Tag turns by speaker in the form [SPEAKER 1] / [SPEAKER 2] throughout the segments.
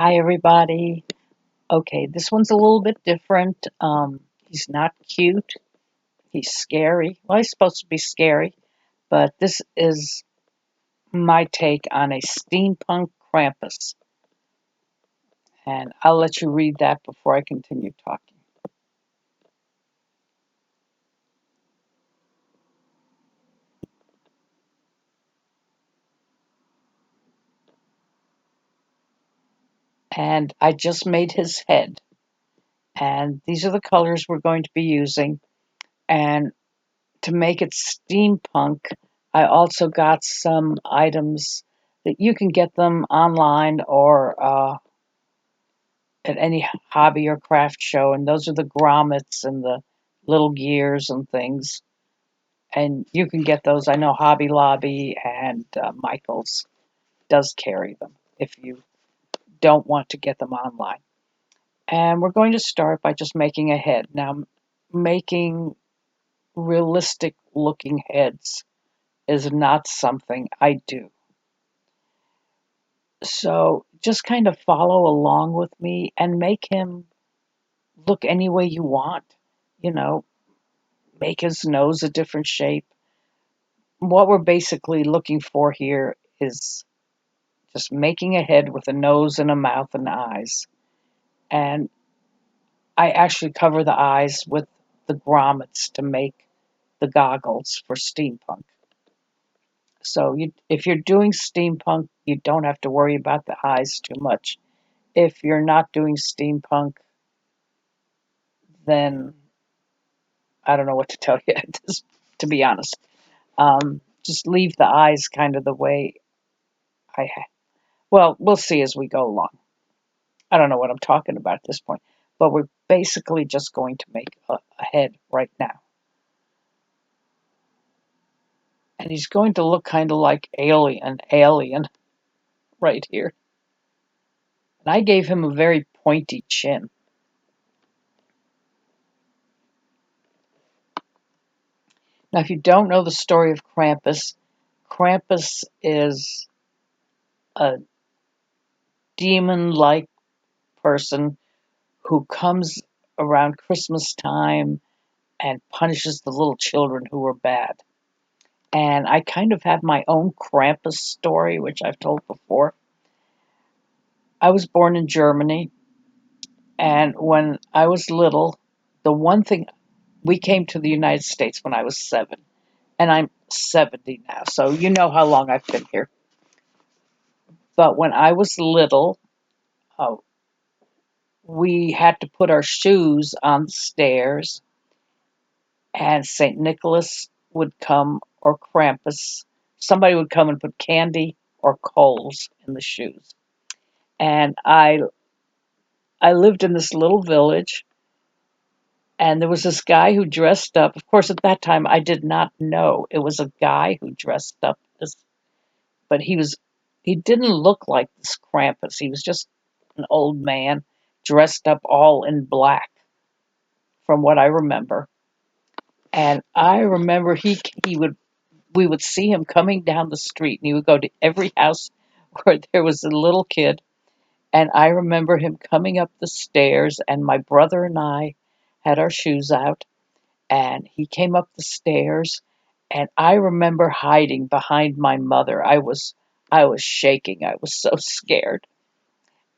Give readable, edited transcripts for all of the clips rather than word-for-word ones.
[SPEAKER 1] Hi, everybody. Okay, this one's a little bit different. He's not cute. He's scary. Well, he's supposed to be scary, but this is my take on a steampunk Krampus. And I'll let you read that before I continue talking. And I just made his head. And these are the colors we're going to be using. And to make it steampunk, I also got some items that you can get them online or at any hobby or craft show, and those are the grommets and the little gears and things. And you can get those. I know Hobby Lobby and Michaels does carry them if you don't want to get them online. And we're going to start by just making a head. Now, making realistic looking heads is not something I do. So just kind of follow along with me and make him look any way you want. You know, make his nose a different shape. What we're basically looking for here is just making a head with a nose and a mouth and eyes. And I actually cover the eyes with the grommets to make the goggles for steampunk. So if you're doing steampunk, you don't have to worry about the eyes too much. If you're not doing steampunk, then I don't know what to tell you, to be honest. Just leave the eyes kind of the way I have. Well, we'll see as we go along. I don't know what I'm talking about at this point, but we're basically just going to make a head right now. And he's going to look kind of like alien right here. And I gave him a very pointy chin. Now, if you don't know the story of Krampus, Krampus is a demon like person who comes around Christmas time and punishes the little children who are bad. And I kind of have my own Krampus story, which I've told before. I was born in Germany, and when I was little, the one thing we came to the United States when I was 7, and I'm 70 now, so you know how long I've been here. But when I was little, uh, we had to put our shoes on the stairs, and St. Nicholas would come, or Krampus. Somebody would come and put candy or coals in the shoes. And I lived in this little village, and there was this guy who dressed up. Of course, at that time, I did not know it was a guy who dressed up as, but he didn't look like this Krampus. He was just an old man dressed up all in black, from what I remember. And I remember he would we would see him coming down the street, and he would go to every house where there was a little kid. And I remember him coming up the stairs, and my brother and I had our shoes out, and he came up the stairs, and I remember hiding behind my mother. I was shaking. I was so scared.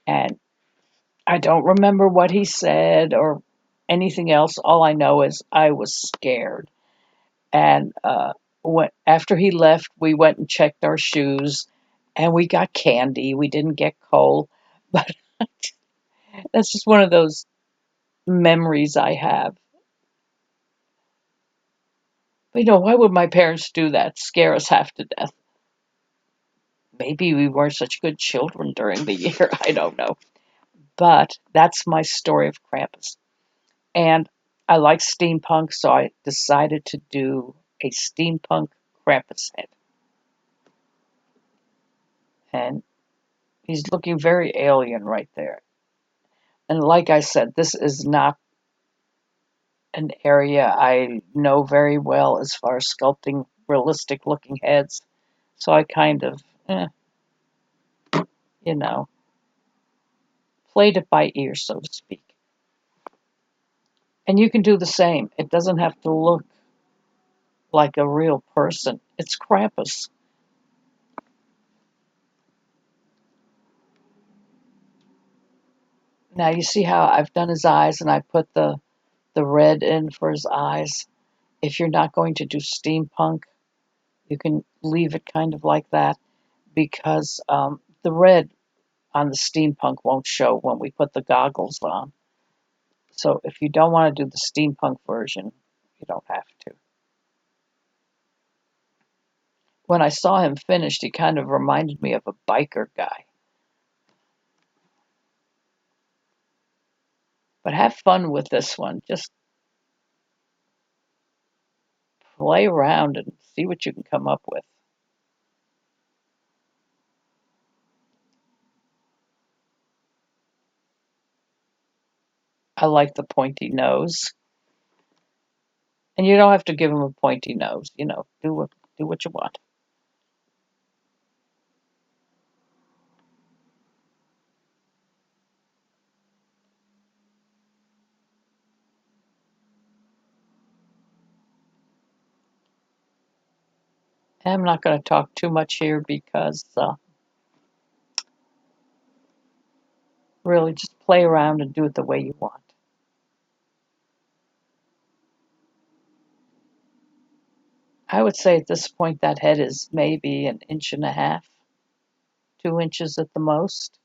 [SPEAKER 1] And I don't remember what he said or anything else. All I know is I was scared. And after he left, we went and checked our shoes, and we got candy. We didn't get coal, but that's just one of those memories I have. But, why would my parents do that? Scare us half to death. Maybe we weren't such good children during the year. I don't know. But that's my story of Krampus. And I like steampunk, so I decided to do a steampunk Krampus head. And he's looking very alien right there. And like I said, this is not an area I know very well as far as sculpting realistic looking heads. So I kind of, you know, played it by ear, so to speak. And you can do the same. It doesn't have to look like a real person. It's Krampus. Now you see how I've done his eyes and I put the red in for his eyes. If you're not going to do steampunk, you can leave it kind of like that because the red on the steampunk won't show when we put the goggles on. So if you don't want to do the steampunk version, you don't have to. When I saw him finished, he kind of reminded me of a biker guy. But have fun with this one. Just play around and see what you can come up with. I like the pointy nose. And you don't have to give him a pointy nose. Do what you want. And I'm not going to talk too much here because really just play around and do it the way you want. I would say at this point that head is maybe an inch and a half, 2 inches at the most.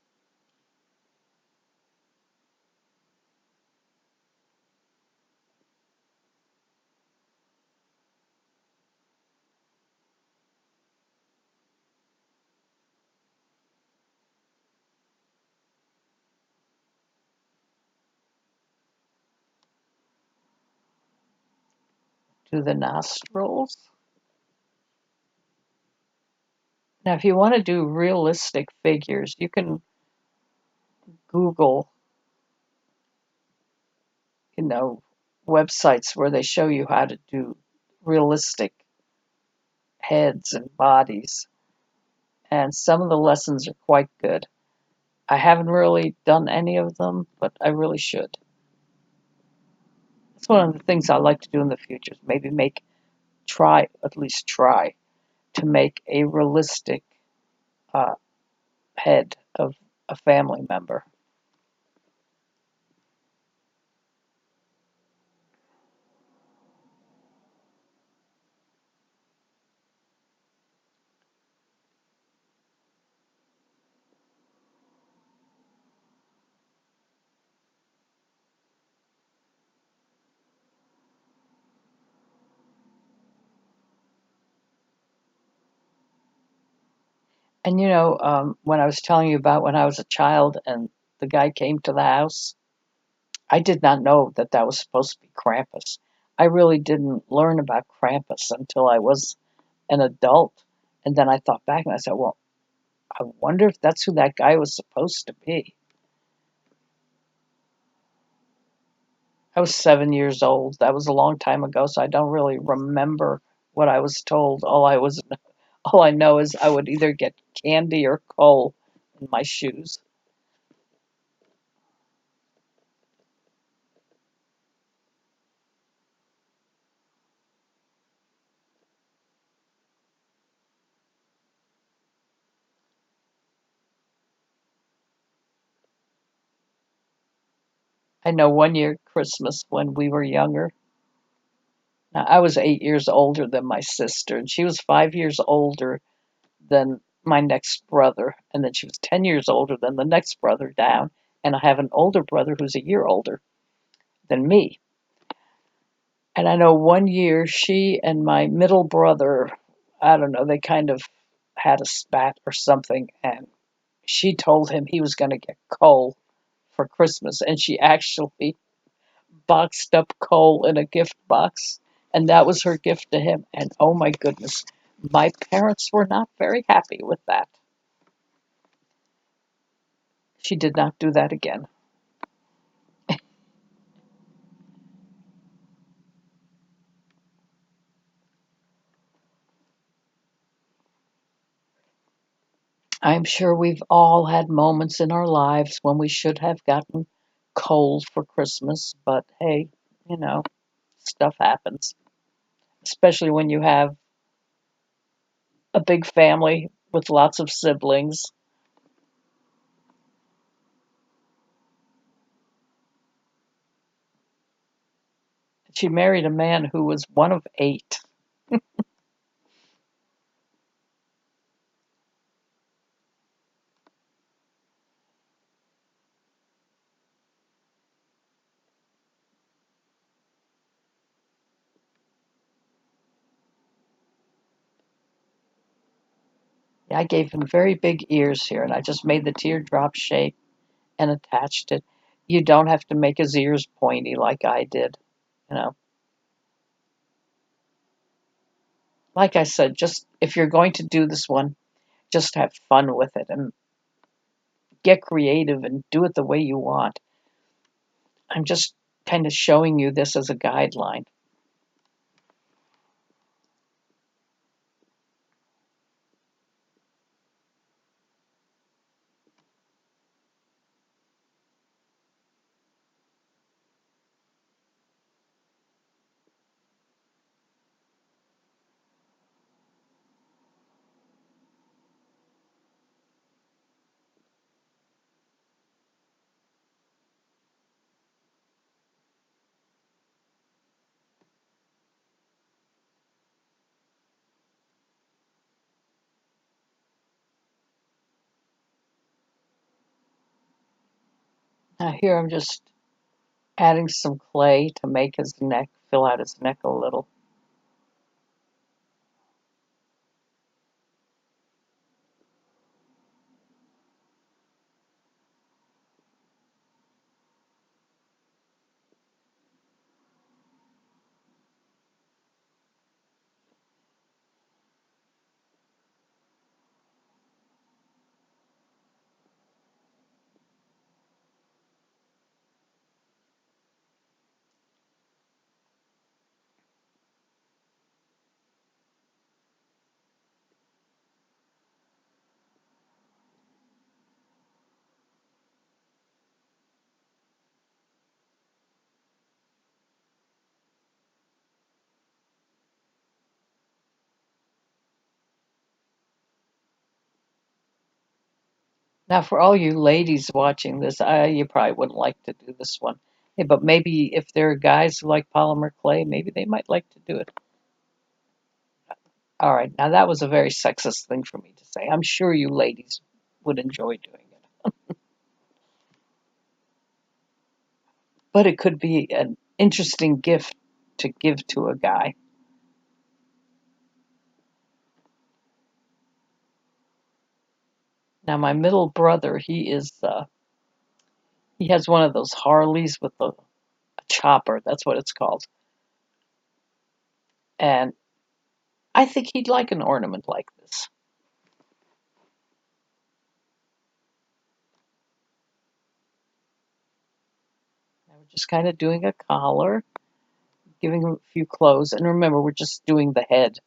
[SPEAKER 1] Do the nostrils. Now, if you want to do realistic figures, you can Google, you know, websites where they show you how to do realistic heads and bodies. And some of the lessons are quite good. I haven't really done any of them, but I really should. It's one of the things I like to do in the future. Maybe at least try to make a realistic uh, head of a family member. And when I was telling you about when I was a child and the guy came to the house, I did not know that that was supposed to be Krampus. I really didn't learn about Krampus until I was an adult. And then I thought back and I said, well, I wonder if that's who that guy was supposed to be. I was 7 years old. That was a long time ago, so I don't really remember what I was told. All I know is I would either get candy or coal in my shoes. I know one year Christmas when we were younger. Now, I was 8 years older than my sister, and she was 5 years older than my next brother, and then she was 10 years older than the next brother down, and I have an older brother who's a year older than me. And I know one year she and my middle brother, I don't know, they kind of had a spat or something, and she told him he was going to get coal for Christmas, and she actually boxed up coal in a gift box, and that was her gift to him. And oh my goodness, my parents were not very happy with that. She did not do that again. I'm sure we've all had moments in our lives when we should have gotten coal for Christmas, but hey, you know, stuff happens, especially when you have a big family with lots of siblings. She married a man who was one of eight. I gave him very big ears here, and I just made the teardrop shape and attached it. You don't have to make his ears pointy like I did, you know. Like I said, just if you're going to do this one, just have fun with it and get creative and do it the way you want. I'm just kind of showing you this as a guideline. Now here I'm just adding some clay to make his neck, fill out his neck a little. Now, for all you ladies watching this, you probably wouldn't like to do this one. Yeah, but maybe if there are guys who like polymer clay, maybe they might like to do it. All right, now that was a very sexist thing for me to say. I'm sure you ladies would enjoy doing it. But it could be an interesting gift to give to a guy. Now, my middle brother, he has one of those Harleys with a chopper. That's what it's called. And I think he'd like an ornament like this. Now we're just kind of doing a collar, giving him a few clothes. And remember, we're just doing the head.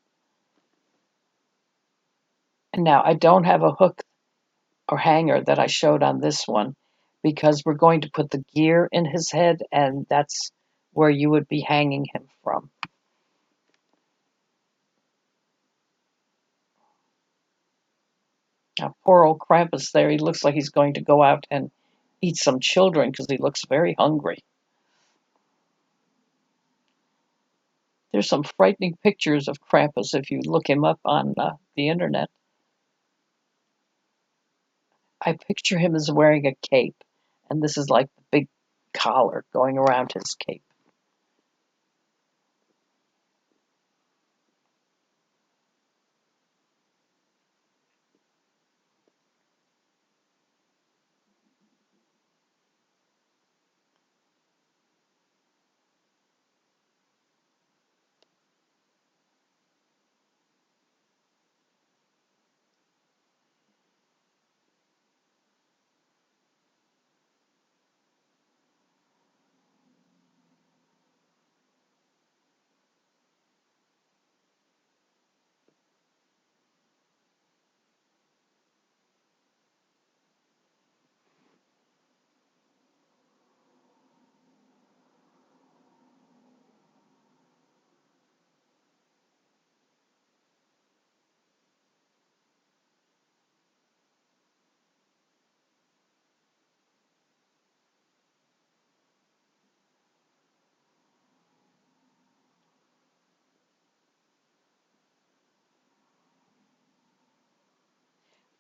[SPEAKER 1] And now I don't have a hook or hanger that I showed on this one because we're going to put the gear in his head, and that's where you would be hanging him from. Now, poor old Krampus there, he looks like he's going to go out and eat some children because he looks very hungry. There's some frightening pictures of Krampus if you look him up on the internet. I picture him as wearing a cape, and this is like the big collar going around his cape.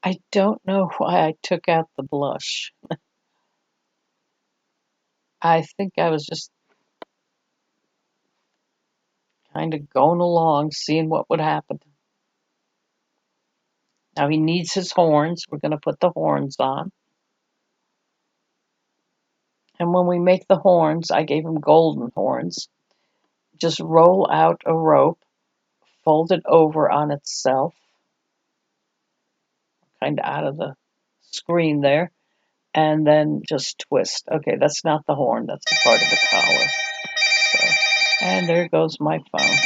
[SPEAKER 1] I don't know why I took out the blush. I think I was just kind of going along, seeing what would happen. Now he needs his horns. We're going to put the horns on. And when we make the horns, I gave him golden horns. Just roll out a rope, fold it over on itself, kind of out of the screen there, and then just twist. Okay, that's not the horn, that's the part of the collar. So, and there goes my phone.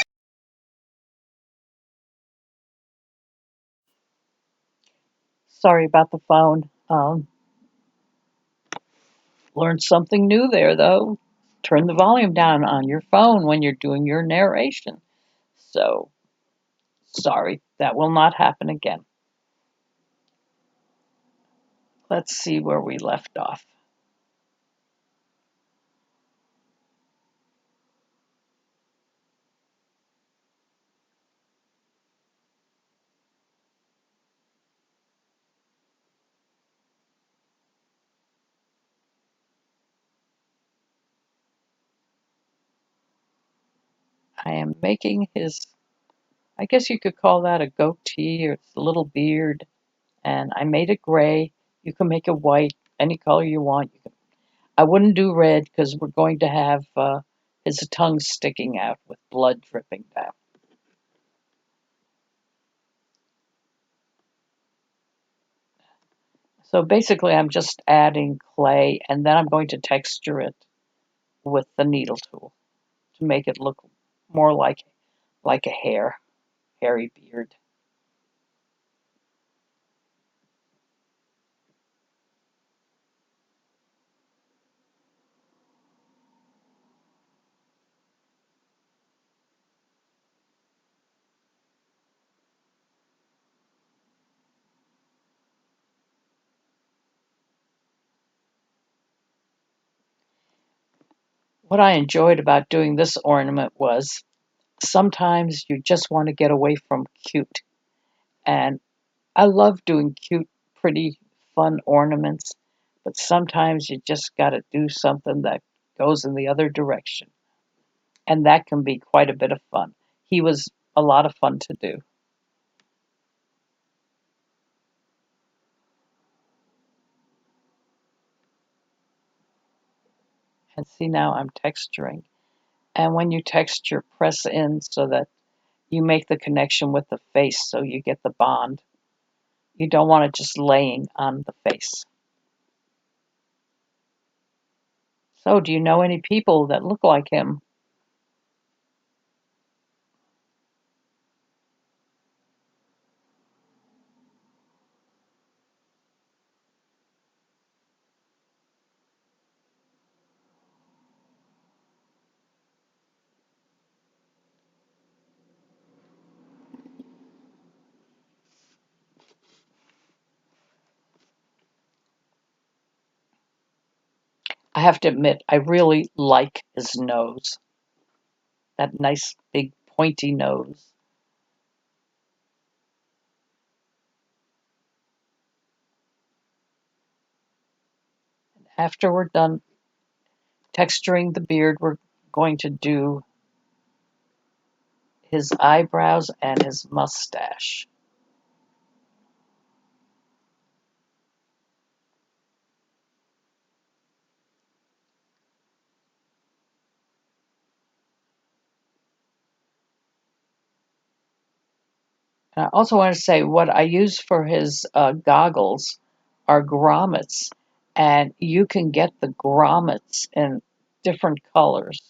[SPEAKER 1] Sorry about the phone. Learned something new there, though. Turn the volume down on your phone when you're doing your narration. So, sorry, that will not happen again. Let's see where we left off. I am making his, I guess you could call that a goatee, or it's a little beard. And I made it gray. You can make it white, any color you want. I wouldn't do red because we're going to have his tongue sticking out with blood dripping down. So basically, I'm just adding clay, and then I'm going to texture it with the needle tool to make it look more like a hairy beard. What I enjoyed about doing this ornament was sometimes you just want to get away from cute, and I love doing cute, pretty, fun ornaments, but sometimes you just got to do something that goes in the other direction. And that can be quite a bit of fun. He was a lot of fun to do. And see, now I'm texturing. And when you texture, press in so that you make the connection with the face so you get the bond. You don't want it just laying on the face. So, do you know any people that look like him? I have to admit, I really like his nose. That nice big pointy nose. After we're done texturing the beard, we're going to do his eyebrows and his mustache. And I also want to say what I use for his goggles are grommets, and you can get the grommets in different colors.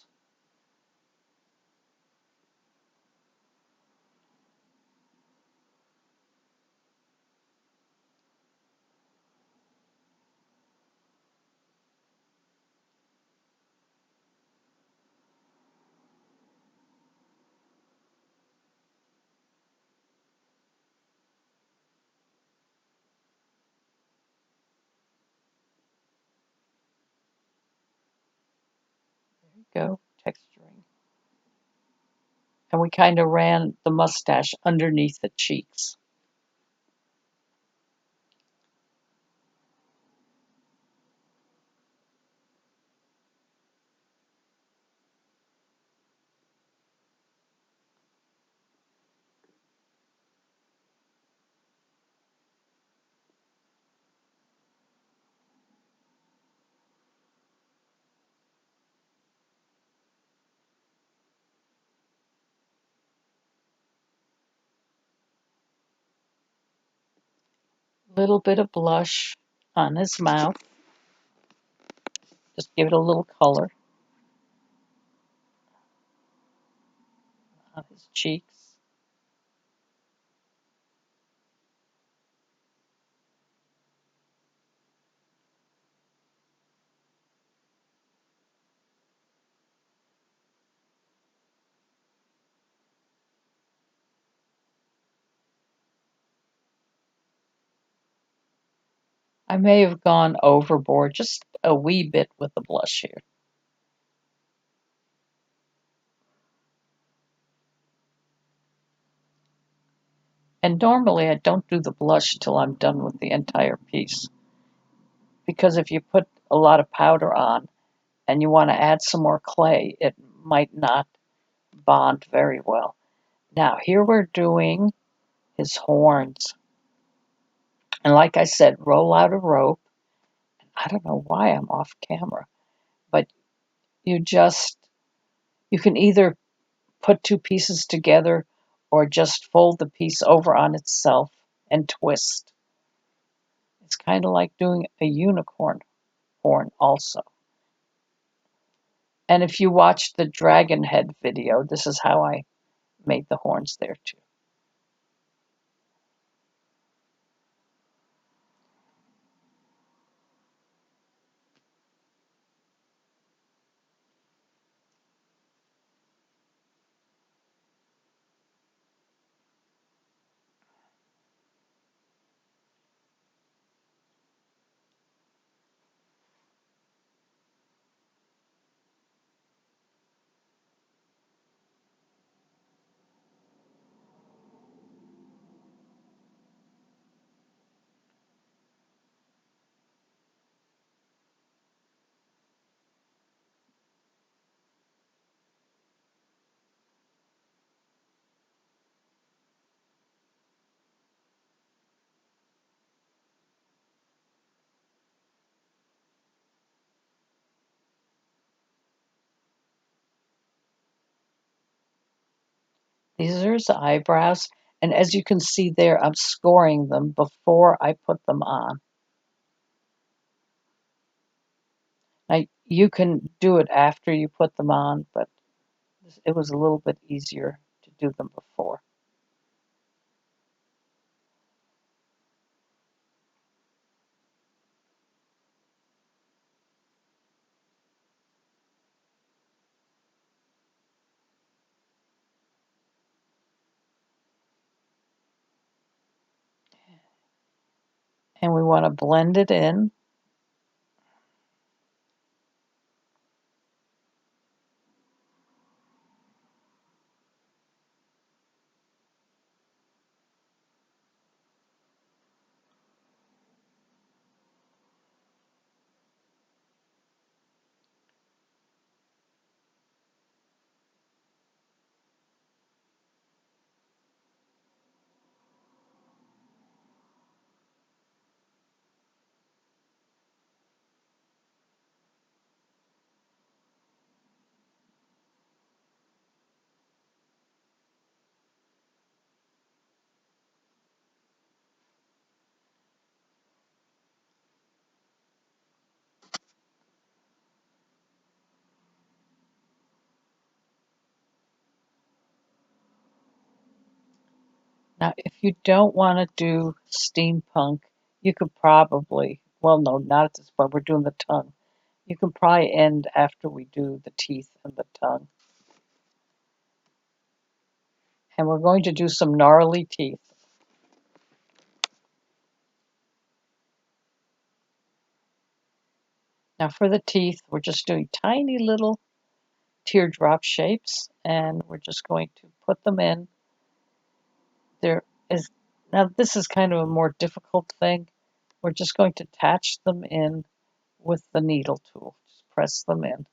[SPEAKER 1] There you go, texturing. And we kind of ran the mustache underneath the cheeks. Little bit of blush on his mouth. Just give it a little color on his cheeks. I may have gone overboard just a wee bit with the blush here. And normally I don't do the blush till I'm done with the entire piece. Because if you put a lot of powder on and you want to add some more clay, it might not bond very well. Now, here we're doing his horns. And like I said, roll out a rope. I don't know why I'm off camera, but you can either put two pieces together or just fold the piece over on itself and twist. It's kind of like doing a unicorn horn also. And if you watch the dragon head video, this is how I made the horns there too. These are his eyebrows, and as you can see there, I'm scoring them before I put them on. Now, you can do it after you put them on, but it was a little bit easier to do them before. And we want to blend it in. Now, if you don't want to do steampunk, you could probably, well, no, not at this point, we're doing the tongue. You can probably end after we do the teeth and the tongue. And we're going to do some gnarly teeth. Now for the teeth, we're just doing tiny little teardrop shapes, and we're just going to put them in. There is, now this is kind of a more difficult thing. We're just going to attach them in with the needle tool. Just press them in.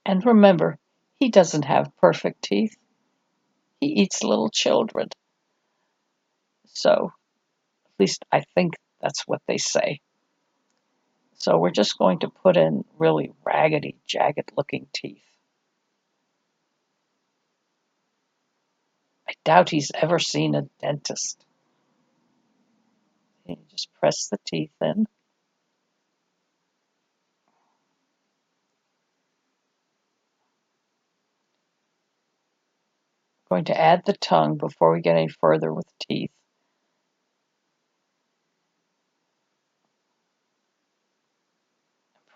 [SPEAKER 1] And remember, he doesn't have perfect teeth. He eats little children. So, at least I think that's what they say. So we're just going to put in really raggedy, jagged looking teeth. I doubt he's ever seen a dentist. You just press the teeth in. I'm going to add the tongue before we get any further with teeth.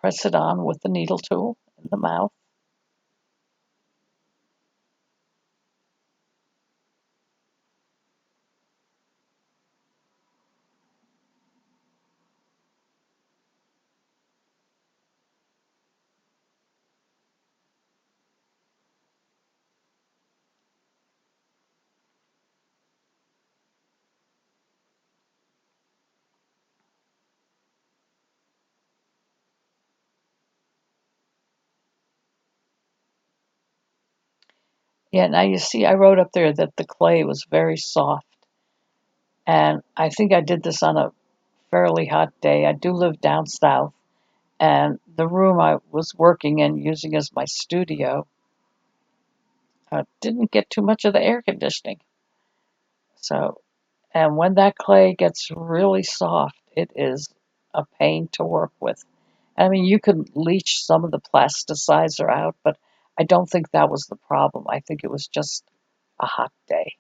[SPEAKER 1] Press it on with the needle tool in the mouth. Yeah, now you see I wrote up there that the clay was very soft. And I think I did this on a fairly hot day. I do live down south, and the room I was working in using as my studio didn't get too much of the air conditioning. So, and when that clay gets really soft, it is a pain to work with. I mean, you can leach some of the plasticizer out, but I don't think that was the problem. I think it was just a hot day.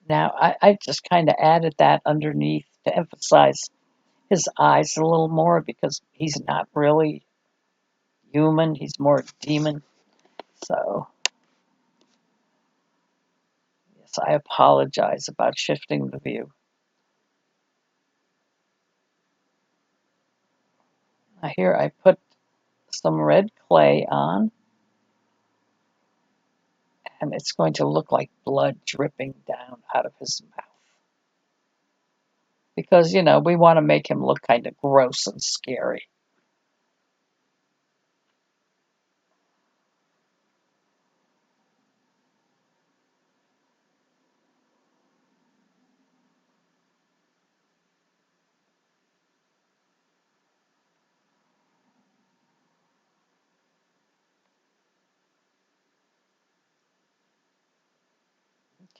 [SPEAKER 1] Now, I just kind of added that underneath to emphasize his eyes a little more because he's not really human, he's more demon. So, yes, I apologize about shifting the view. Now, here I put some red clay on, and it's going to look like blood dripping down out of his mouth. Because, you know, we want to make him look kind of gross and scary.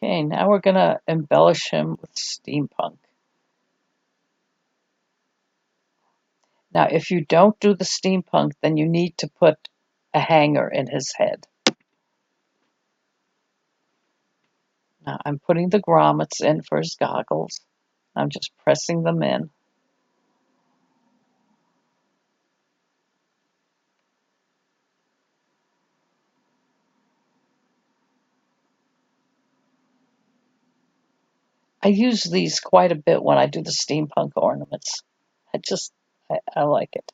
[SPEAKER 1] Okay, now we're going to embellish him with steampunk. Now, if you don't do the steampunk, then you need to put a hanger in his head. Now, I'm putting the grommets in for his goggles. I'm just pressing them in. I use these quite a bit when I do the steampunk ornaments. I like it.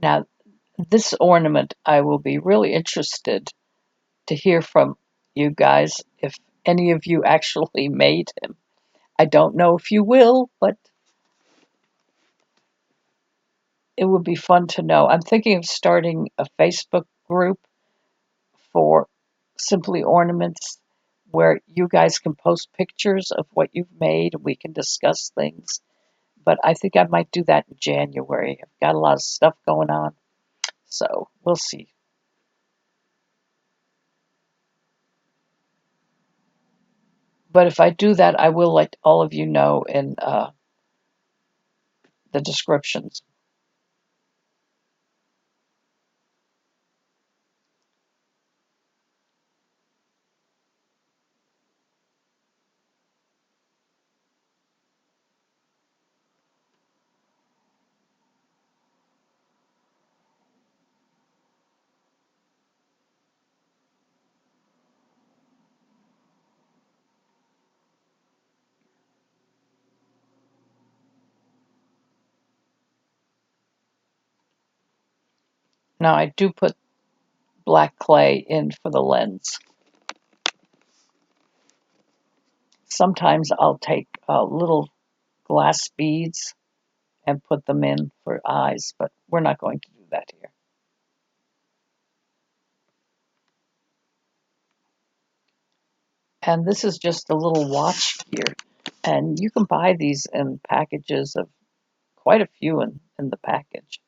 [SPEAKER 1] Now, this ornament, I will be really interested to hear from you guys if any of you actually made him. I don't know if you will, but it would be fun to know. I'm thinking of starting a Facebook group for Simply Ornaments where you guys can post pictures of what you've made. We can discuss things. But I think I might do that in January. I've got a lot of stuff going on, so we'll see. But if I do that, I will let all of you know in the descriptions. Now I do put black clay in for the lens. Sometimes I'll take little glass beads and put them in for eyes, but we're not going to do that here. And this is just a little watch gear. And you can buy these in packages of quite a few in the package.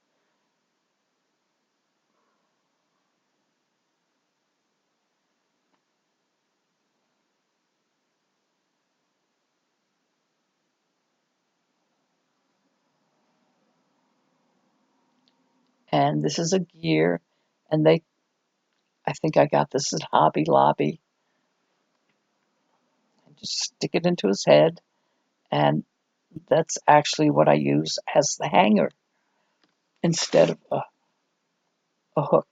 [SPEAKER 1] And this is a gear, and I think I got this at Hobby Lobby. Just stick it into his head, and that's actually what I use as the hanger instead of a hook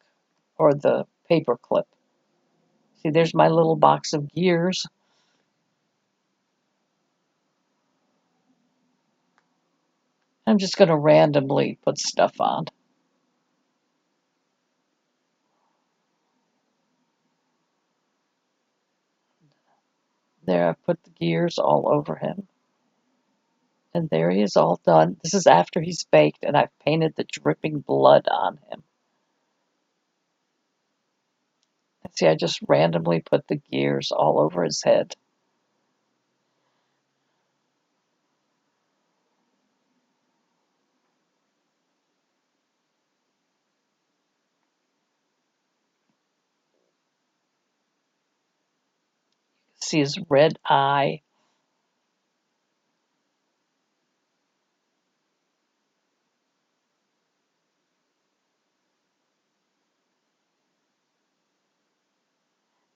[SPEAKER 1] or the paper clip. See, there's my little box of gears. I'm just going to randomly put stuff on. There, I put the gears all over him. And there he is all done. This is after he's baked, and I've painted the dripping blood on him. And see, I just randomly put the gears all over his head. See his red eye.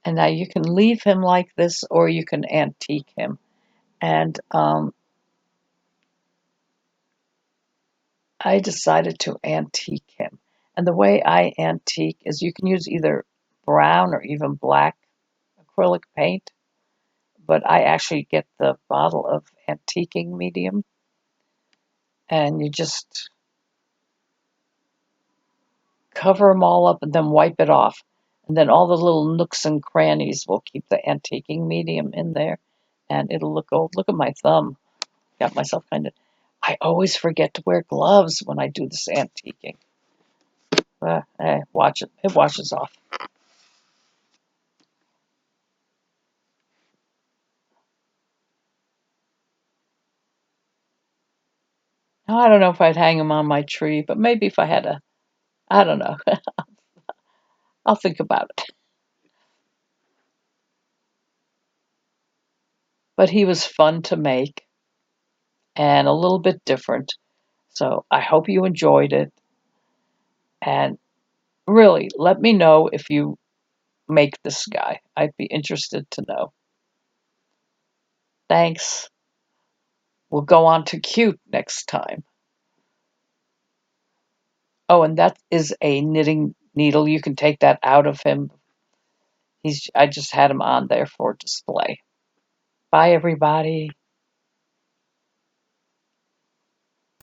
[SPEAKER 1] And now you can leave him like this, or you can antique him. And I decided to antique him. And the way I antique is you can use either brown or even black acrylic paint, but I actually get the bottle of antiquing medium, and you just cover them all up and then wipe it off. And then all the little nooks and crannies will keep the antiquing medium in there, and it'll look old. Look at my thumb. Got myself kind of. I always forget to wear gloves when I do this antiquing. Watch it. It washes off. I don't know if I'd hang them on my tree, but maybe if I had a, I don't know. I'll think about it. But he was fun to make and a little bit different. So I hope you enjoyed it. And really, let me know if you make this guy. I'd be interested to know. Thanks. We'll go on to cute next time. Oh, and that is a knitting needle. You can take that out of him. I just had him on there for display. Bye, everybody.